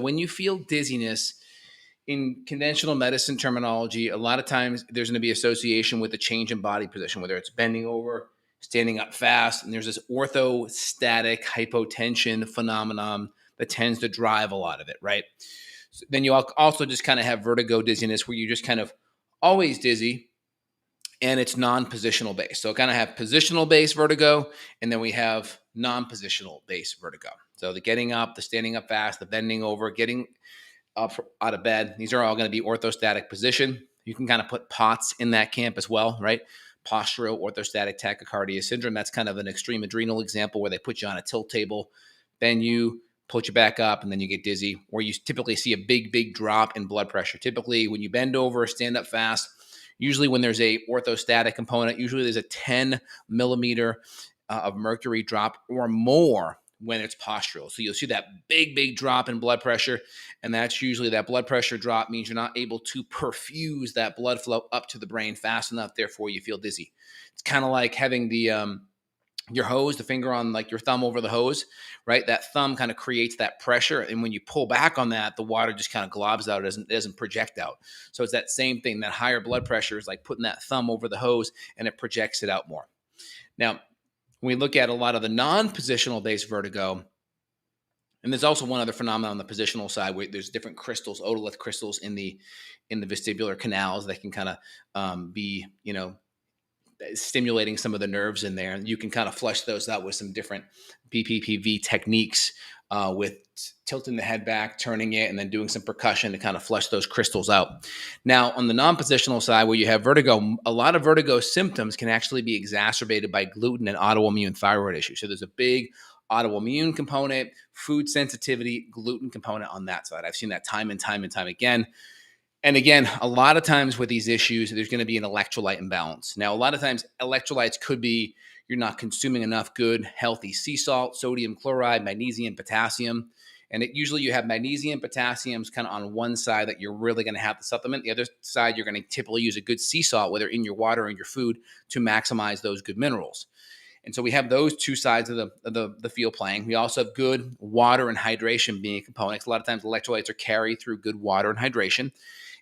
When you feel dizziness, in conventional medicine terminology, a lot of times there's going to be association with a change in body position, whether it's bending over, standing up fast, and there's this orthostatic hypotension phenomenon that tends to drive a lot of it, right? So then you also just kind of have vertigo dizziness where you just kind of always dizzy, and it's non-positional based. So kind of have positional based vertigo, and then we have non-positional based vertigo. So the getting up, the standing up fast, the bending over, getting up out of bed. These are all going to be orthostatic position. You can kind of put POTS in that camp as well, right? Postural orthostatic tachycardia syndrome. That's kind of an extreme adrenal example where they put you on a tilt table, then you put you back up, and then you get dizzy. Or you typically see a big drop in blood pressure. Typically, when you bend over, stand up fast, usually when there's a orthostatic component, usually there's a 10 millimeter of mercury drop or more when it's postural. So you'll see that big drop in blood pressure. And that's usually that blood pressure drop means you're not able to perfuse that blood flow up to the brain fast enough. Therefore, you feel dizzy. It's kind of like having your hose, the finger on like your thumb over the hose, right? That thumb kind of creates that pressure. And when you pull back on that, the water just kind of globs out. It doesn't project out. So it's that same thing. That higher blood pressure is like putting that thumb over the hose and it projects it out more. Now, when we look at a lot of the non-positional based vertigo, and there's also one other phenomenon on the positional side where there's different crystals, otolith crystals in the vestibular canals that can kind of be, stimulating some of the nerves in there. And you can kind of flush those out with some different BPPV techniques with tilting the head back, turning it, and then doing some percussion to kind of flush those crystals out. Now, on the non-positional side where you have vertigo, a lot of vertigo symptoms can actually be exacerbated by gluten and autoimmune thyroid issues. So there's a big autoimmune component, food sensitivity, gluten component on that side. I've seen that time and time again. And again, a lot of times with these issues, there's going to be an electrolyte imbalance. Now, a lot of times electrolytes could be you're not consuming enough good, healthy sea salt, sodium chloride, magnesium, potassium. And usually you have magnesium, potassiums kind of on one side that you're really going to have to supplement. The other side, you're going to typically use a good sea salt, whether in your water or in your food, to maximize those good minerals. And so we have those two sides of the field playing. We also have good water and hydration being components. A lot of times electrolytes are carried through good water and hydration.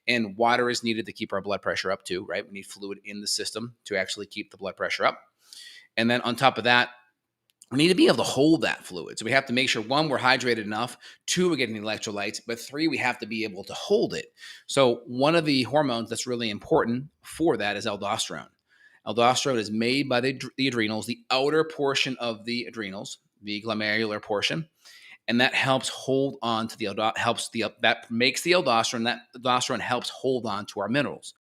And water is needed to keep our blood pressure up too, right? We need fluid in the system to actually keep the blood pressure up. And then on top of that, we need to be able to hold that fluid. So we have to make sure, one, we're hydrated enough, two, we're getting electrolytes, but three, we have to be able to hold it. So one of the hormones that's really important for that is aldosterone. Aldosterone is made by the adrenals, the outer portion of the adrenals, the glomerular portion. And that helps hold on to that makes the aldosterone. That aldosterone helps hold on to our minerals.